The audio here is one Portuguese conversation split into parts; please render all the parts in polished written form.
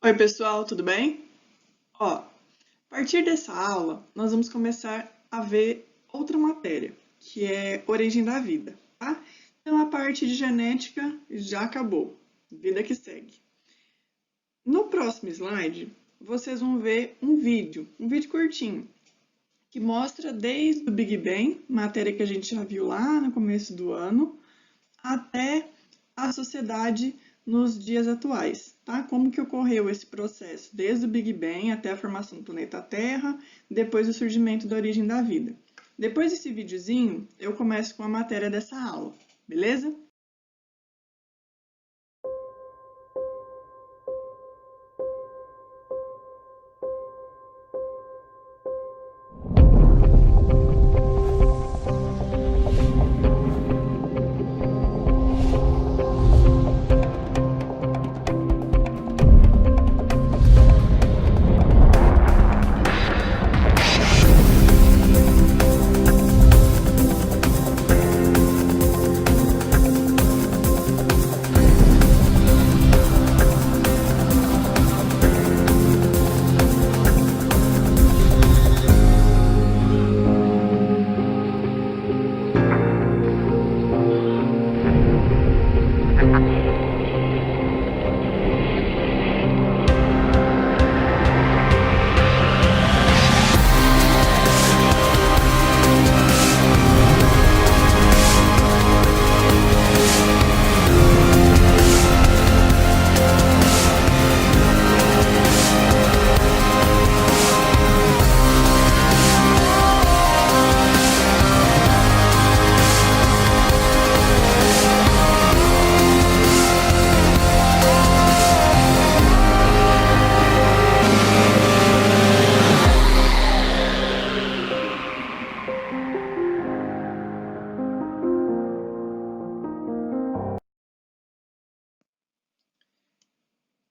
Oi, pessoal, tudo bem? A partir dessa aula, nós vamos começar a ver outra matéria, que é Origem da Vida, tá? Então, a parte de genética já acabou, vida que segue. No próximo slide, vocês vão ver um vídeo curtinho, que mostra desde o Big Bang, matéria que a gente já viu lá no começo do ano, até a sociedade nos dias atuais, tá? Como que ocorreu esse processo, desde o Big Bang até a formação do planeta Terra, depois o surgimento da origem da vida. Depois desse videozinho, eu começo com a matéria dessa aula, beleza?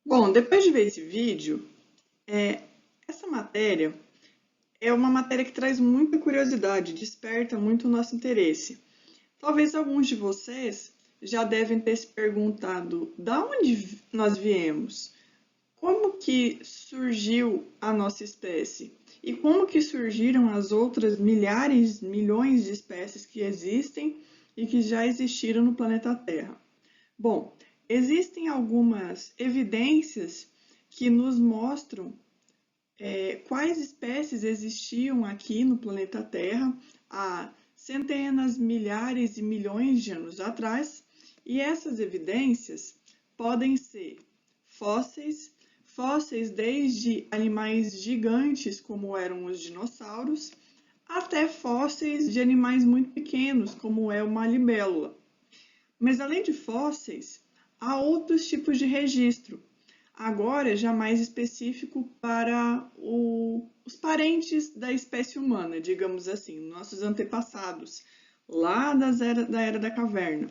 Bom, depois de ver esse vídeo, essa matéria é uma matéria que traz muita curiosidade, desperta muito o nosso interesse. Talvez alguns de vocês já devem ter se perguntado da onde nós viemos, como que surgiu a nossa espécie e como que surgiram as outras milhares, milhões de espécies que existem e que já existiram no planeta Terra. Bom, existem algumas evidências que nos mostram quais espécies existiam aqui no planeta Terra há centenas, milhares e milhões de anos atrás, e essas evidências podem ser fósseis, fósseis desde animais gigantes, como eram os dinossauros, até fósseis de animais muito pequenos, como é uma libélula. Mas além de fósseis, há outros tipos de registro, agora já mais específico para os parentes da espécie humana, digamos assim, nossos antepassados, lá da Era da Caverna,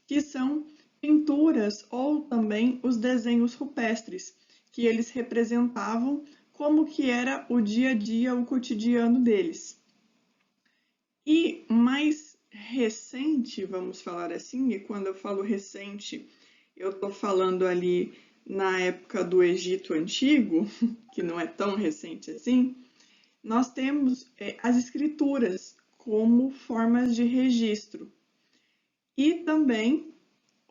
que são pinturas ou também os desenhos rupestres, que eles representavam como que era o dia a dia, o cotidiano deles. E mais recente, vamos falar assim, e quando eu falo recente, eu estou falando ali na época do Egito Antigo, que não é tão recente assim, nós temos as escrituras como formas de registro e também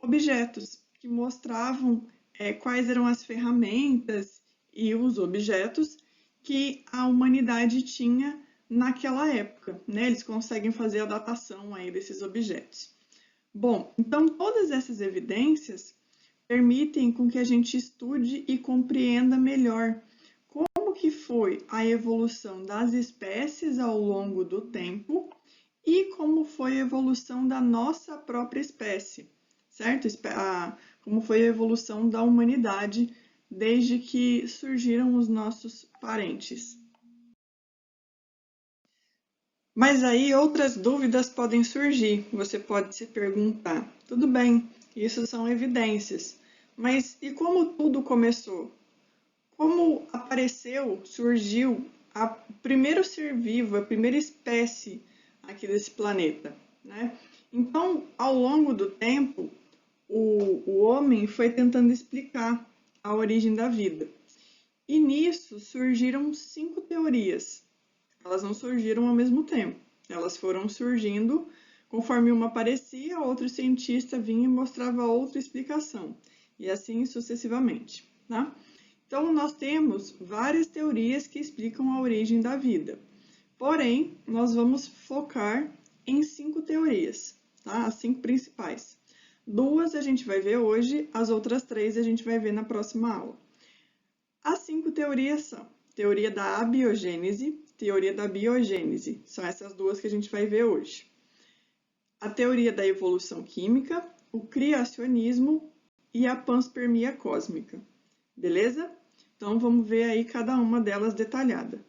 objetos que mostravam quais eram as ferramentas e os objetos que a humanidade tinha naquela época, né? Eles conseguem fazer a datação aí desses objetos. Bom, então todas essas evidências permitem com que a gente estude e compreenda melhor como que foi a evolução das espécies ao longo do tempo e como foi a evolução da nossa própria espécie, certo? Como foi a evolução da humanidade desde que surgiram os nossos parentes. Mas aí outras dúvidas podem surgir. Você pode se perguntar: tudo bem, isso são evidências, mas e como tudo começou? Como apareceu, surgiu o primeiro ser vivo, a primeira espécie aqui desse planeta, né? Então, ao longo do tempo, o homem foi tentando explicar a origem da vida. E nisso surgiram 5 teorias. Elas não surgiram ao mesmo tempo. Elas foram surgindo conforme uma aparecia, outro cientista vinha e mostrava outra explicação. E assim sucessivamente, tá? Então, nós temos várias teorias que explicam a origem da vida. Porém, nós vamos focar em 5 teorias, tá? As 5 principais. 2 a gente vai ver hoje, as outras 3 a gente vai ver na próxima aula. As 5 teorias são teoria da abiogênese, teoria da biogênese. São essas 2 que a gente vai ver hoje. A teoria da evolução química, o criacionismo e a panspermia cósmica. Beleza? Então, vamos ver aí cada uma delas detalhada.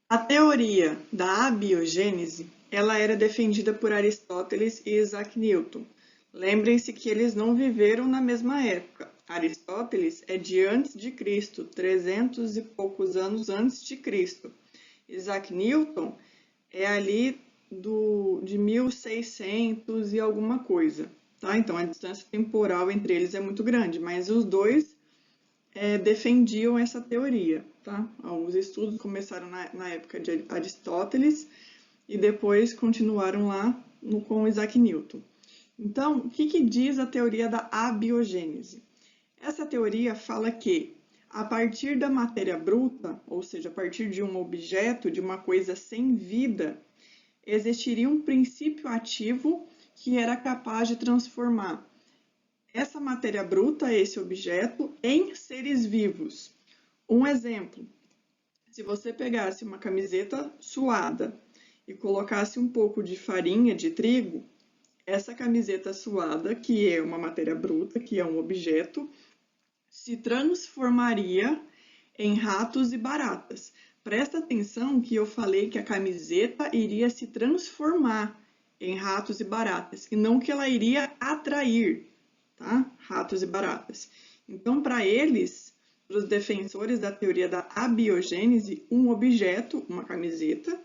A teoria da abiogênese, ela era defendida por Aristóteles e Isaac Newton. Lembrem-se que eles não viveram na mesma época. Aristóteles é de antes de Cristo, 300 e poucos anos antes de Cristo. Isaac Newton é ali de 1600 e alguma coisa, tá? Então, a distância temporal entre eles é muito grande, mas os dois defendiam essa teoria, tá? Os estudos começaram na época de Aristóteles e depois continuaram lá com Isaac Newton. Então, o que diz a teoria da abiogênese? Essa teoria fala que, a partir da matéria bruta, ou seja, a partir de um objeto, de uma coisa sem vida, existiria um princípio ativo que era capaz de transformar essa matéria bruta, esse objeto, em seres vivos. Um exemplo, se você pegasse uma camiseta suada e colocasse um pouco de farinha de trigo, essa camiseta suada, que é uma matéria bruta, que é um objeto, se transformaria em ratos e baratas. Presta atenção que eu falei que a camiseta iria se transformar em ratos e baratas, e não que ela iria atrair, tá? Ratos e baratas. Então, para eles, para os defensores da teoria da abiogênese, um objeto, uma camiseta,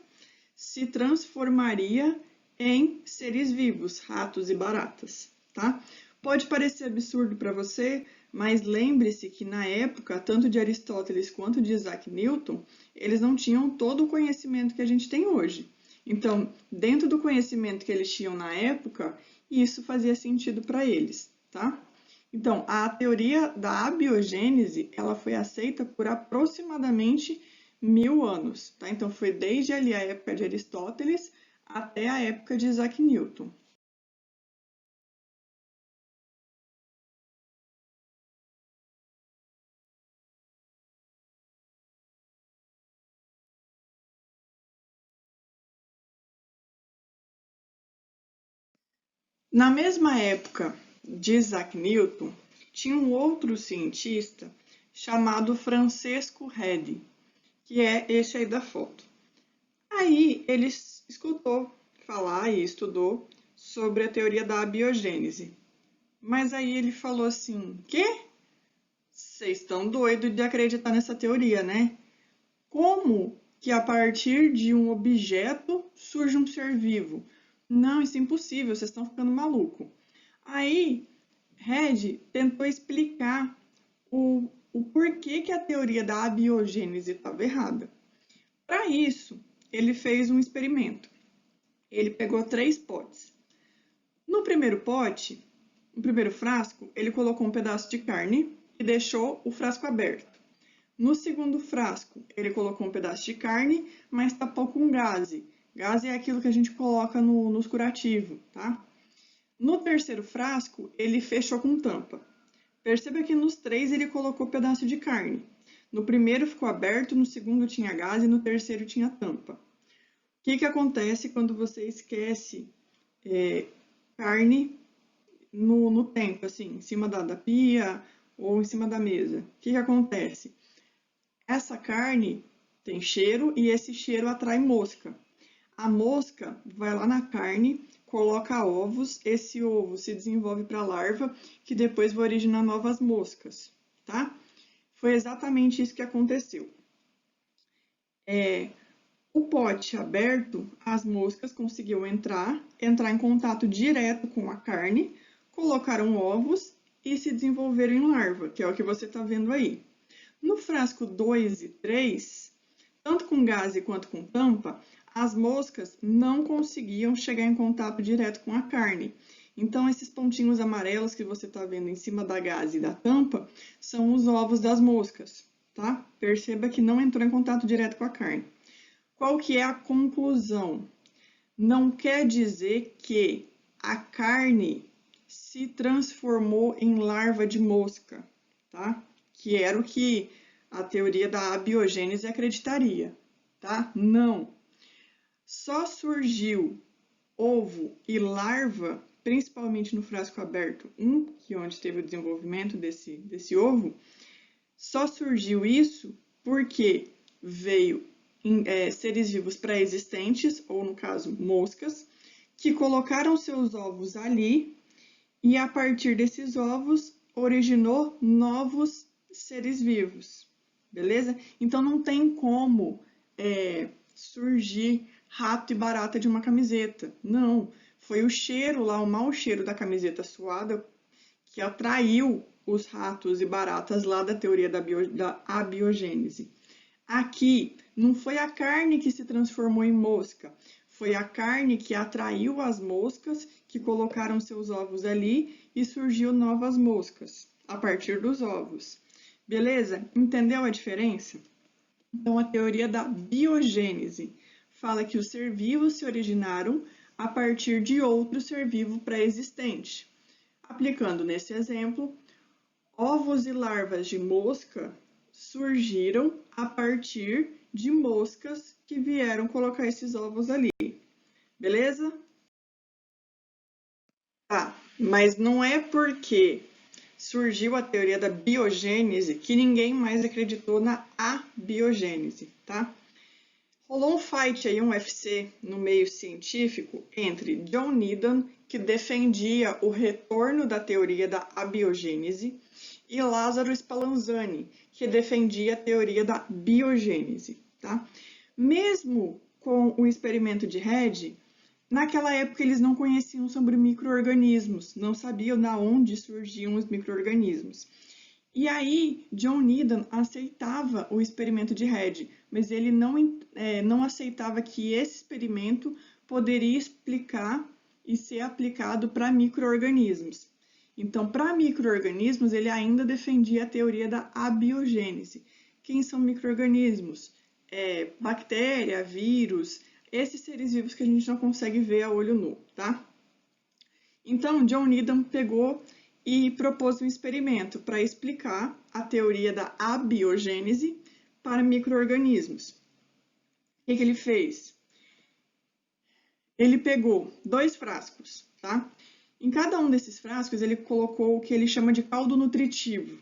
se transformaria em seres vivos, ratos e baratas, tá? Pode parecer absurdo para você, mas lembre-se que na época, tanto de Aristóteles quanto de Isaac Newton, eles não tinham todo o conhecimento que a gente tem hoje. Então, dentro do conhecimento que eles tinham na época, isso fazia sentido para eles, tá? Então, a teoria da abiogênese, ela foi aceita por aproximadamente 1000 anos, tá? Então, foi desde ali a época de Aristóteles até a época de Isaac Newton. Na mesma época de Isaac Newton, tinha um outro cientista chamado Francesco Redi, que é esse aí da foto. Aí ele escutou falar e estudou sobre a teoria da abiogênese. Mas aí ele falou assim: "Quê? Vocês estão doidos de acreditar nessa teoria, né? Como que a partir de um objeto surge um ser vivo? Não, isso é impossível, vocês estão ficando maluco." Aí, Red tentou explicar o porquê que a teoria da abiogênese estava errada. Para isso, ele fez um experimento. Ele pegou 3 potes. No primeiro pote, no primeiro frasco, ele colocou um pedaço de carne e deixou o frasco aberto. No segundo frasco, ele colocou um pedaço de carne, mas tapou com gaze. Gaze é aquilo que a gente coloca nos curativos, tá? No terceiro frasco, ele fechou com tampa. Perceba que nos 3 ele colocou pedaço de carne. No primeiro ficou aberto, no segundo tinha gaze e no terceiro tinha tampa. O que acontece quando você esquece carne no tempo, assim, em cima da pia ou em cima da mesa? O que acontece? Essa carne tem cheiro e esse cheiro atrai mosca. A mosca vai lá na carne, coloca ovos, esse ovo se desenvolve para a larva, que depois vai originar novas moscas, tá? Foi exatamente isso que aconteceu. O pote aberto, as moscas conseguiam entrar em contato direto com a carne, colocaram ovos e se desenvolveram em larva, que é o que você está vendo aí. No frasco 2 e 3, tanto com gaze quanto com tampa, as moscas não conseguiam chegar em contato direto com a carne. Então, esses pontinhos amarelos que você está vendo em cima da gaze e da tampa são os ovos das moscas, tá? Perceba que não entrou em contato direto com a carne. Qual que é a conclusão? Não quer dizer que a carne se transformou em larva de mosca, tá? Que era o que a teoria da abiogênese acreditaria, tá? Não. Só surgiu ovo e larva, principalmente no frasco aberto 1, que é onde teve o desenvolvimento desse ovo, só surgiu isso porque veio seres vivos pré-existentes, ou no caso, moscas, que colocaram seus ovos ali e a partir desses ovos originou novos seres vivos, beleza? Então não tem como surgir rato e barata de uma camiseta, não. Foi o cheiro lá, o mau cheiro da camiseta suada que atraiu os ratos e baratas lá da teoria da abiogênese. Aqui, não foi a carne que se transformou em mosca, foi a carne que atraiu as moscas, que colocaram seus ovos ali e surgiu novas moscas a partir dos ovos. Beleza? Entendeu a diferença? Então, a teoria da biogênese fala que os ser vivos se originaram a partir de outro ser vivo pré-existente. Aplicando nesse exemplo, ovos e larvas de mosca surgiram a partir de moscas que vieram colocar esses ovos ali, beleza? Tá, mas não é porque surgiu a teoria da biogênese que ninguém mais acreditou na abiogênese, tá? Rolou um fight aí, um UFC, no meio científico entre John Needham, que defendia o retorno da teoria da abiogênese, e Lázaro Spallanzani, que defendia a teoria da biogênese, tá? Mesmo com o experimento de Redd, naquela época eles não conheciam sobre micro-organismos, não sabiam de onde surgiam os micro-organismos. E aí, John Needham aceitava o experimento de Redd, mas ele não aceitava que esse experimento poderia explicar e ser aplicado para micro-organismos. Então, para micro-organismos, ele ainda defendia a teoria da abiogênese. Quem são micro-organismos? Bactéria, vírus, esses seres vivos que a gente não consegue ver a olho nu, tá? Então, John Needham pegou e propôs um experimento para explicar a teoria da abiogênese para micro-organismos. O que ele fez? Ele pegou 2 frascos, tá? Em cada um desses frascos, ele colocou o que ele chama de caldo nutritivo.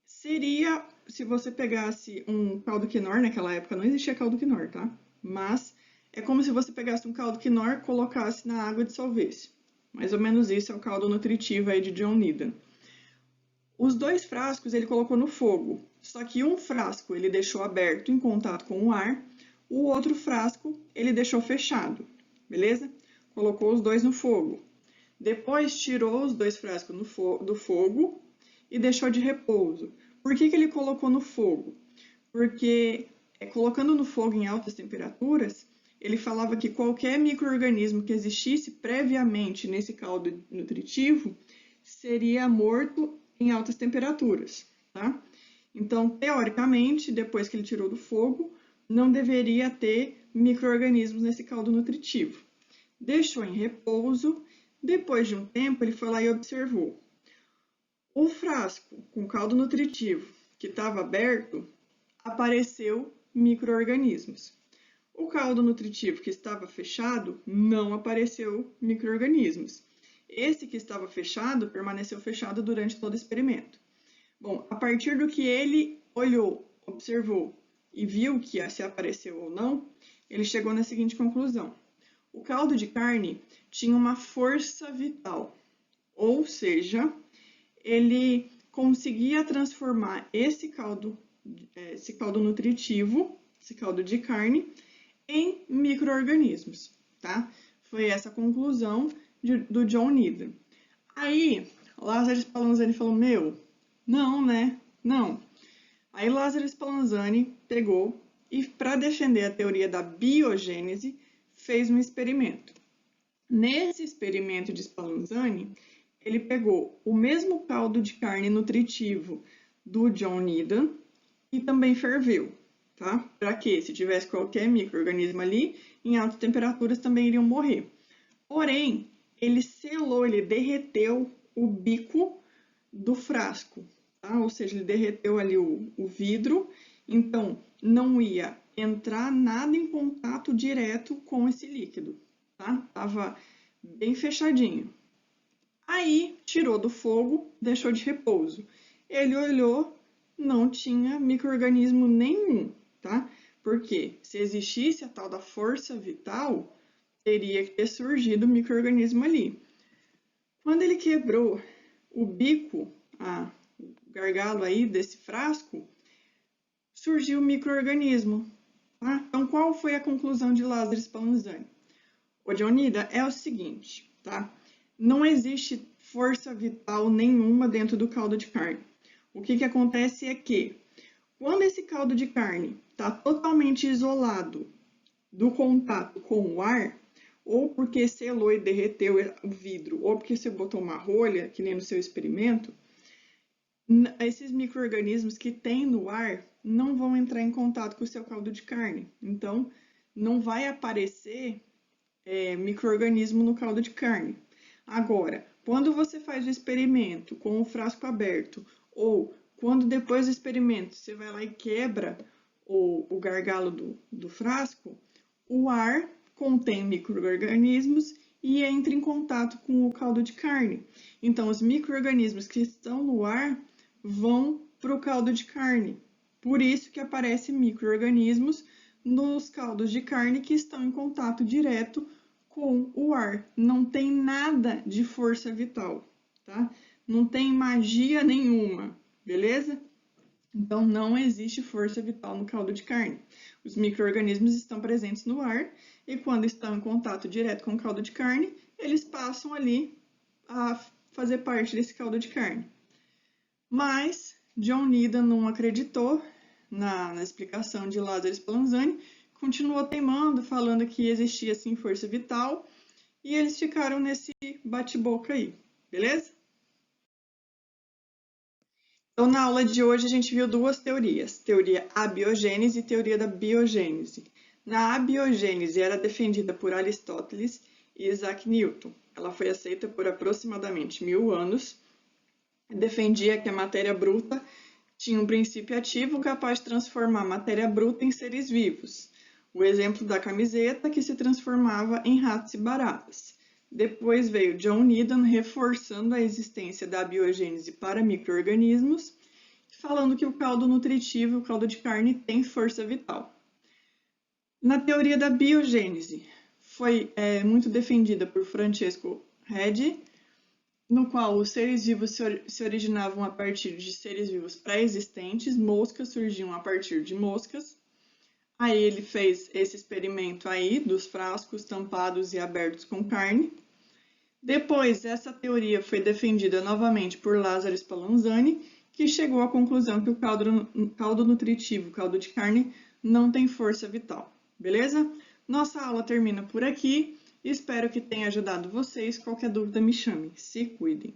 Seria, se você pegasse um caldo Knorr, naquela época não existia caldo Knorr, tá? Mas é como se você pegasse um caldo Knorr e colocasse na água e dissolvesse. Mais ou menos isso é o caldo nutritivo aí de John Needham. Os 2 frascos ele colocou no fogo, só que um frasco ele deixou aberto em contato com o ar, o outro frasco ele deixou fechado, beleza? Colocou os 2 no fogo. Depois tirou os 2 frascos do fogo e deixou de repouso. Por que ele colocou no fogo? Porque colocando no fogo em altas temperaturas, ele falava que qualquer micro-organismo que existisse previamente nesse caldo nutritivo seria morto em altas temperaturas, tá? Então, teoricamente, depois que ele tirou do fogo, não deveria ter micro-organismos nesse caldo nutritivo. Deixou em repouso, depois de um tempo ele foi lá e observou. O frasco com caldo nutritivo que estava aberto, apareceu micro-organismos. O caldo nutritivo que estava fechado, não apareceu micro-organismos. Esse que estava fechado, permaneceu fechado durante todo o experimento. Bom, a partir do que ele olhou, observou e viu que se apareceu ou não, ele chegou na seguinte conclusão. O caldo de carne tinha uma força vital, ou seja, ele conseguia transformar esse caldo nutritivo, esse caldo de carne, em micro-organismos, tá? Foi essa a conclusão do John Needham. Aí, Lázaro Spallanzani falou, meu, não, né? Não. Aí Lázaro Spallanzani pegou e, para defender a teoria da biogênese, fez um experimento. Nesse experimento de Spallanzani, ele pegou o mesmo caldo de carne nutritivo do John Needham e também ferveu, tá? Para que, se tivesse qualquer micro-organismo ali, em altas temperaturas também iriam morrer. Porém, ele selou, ele derreteu o bico do frasco, tá? Ou seja, ele derreteu ali o vidro, então não ia entrar nada em contato direto com esse líquido, tá? Tava bem fechadinho. Aí, tirou do fogo, deixou de repouso. Ele olhou, não tinha micro-organismo nenhum, tá? Porque se existisse a tal da força vital, teria que ter surgido micro-organismo ali. Quando ele quebrou o bico, o gargalo aí desse frasco, surgiu o micro-organismo, tá? Então, qual foi a conclusão de Lázaro Spallanzani? Ô, Dionida, é o seguinte, tá? Não existe força vital nenhuma dentro do caldo de carne. O que acontece é que, quando esse caldo de carne está totalmente isolado do contato com o ar, ou porque selou e derreteu o vidro, ou porque você botou uma rolha, que nem no seu experimento, esses micro-organismos que tem no ar não vão entrar em contato com o seu caldo de carne. Então, não vai aparecer micro-organismo no caldo de carne. Agora, quando você faz o experimento com o frasco aberto, ou quando depois do experimento você vai lá e quebra o gargalo do frasco, o ar contém micro-organismos e entra em contato com o caldo de carne. Então, os micro-organismos que estão no ar vão para o caldo de carne. Por isso que aparecem micro-organismos nos caldos de carne que estão em contato direto com o ar. Não tem nada de força vital, tá? Não tem magia nenhuma, beleza? Então, não existe força vital no caldo de carne. Os micro-organismos estão presentes no ar e, quando estão em contato direto com o caldo de carne, eles passam ali a fazer parte desse caldo de carne. Mas John Needham não acreditou na explicação de Lázaro Spallanzani, continuou teimando, falando que existia sim força vital, e eles ficaram nesse bate-boca aí, beleza? Então, na aula de hoje, a gente viu duas teorias, teoria abiogênese e teoria da biogênese. Na abiogênese, era defendida por Aristóteles e Isaac Newton. Ela foi aceita por aproximadamente 1000 anos. Defendia que a matéria bruta tinha um princípio ativo capaz de transformar a matéria bruta em seres vivos. O exemplo da camiseta, que se transformava em ratos e baratas. Depois veio John Needham reforçando a existência da biogênese para micro-organismos, falando que o caldo nutritivo, o caldo de carne, tem força vital. Na teoria da biogênese, foi muito defendida por Francesco Redi, no qual os seres vivos se originavam a partir de seres vivos pré-existentes, moscas surgiam a partir de moscas. Aí ele fez esse experimento aí dos frascos tampados e abertos com carne. Depois, essa teoria foi defendida novamente por Lázaro Spallanzani, que chegou à conclusão que o caldo nutritivo, o caldo de carne, não tem força vital. Beleza? Nossa aula termina por aqui. Espero que tenha ajudado vocês. Qualquer dúvida, me chame. Se cuidem.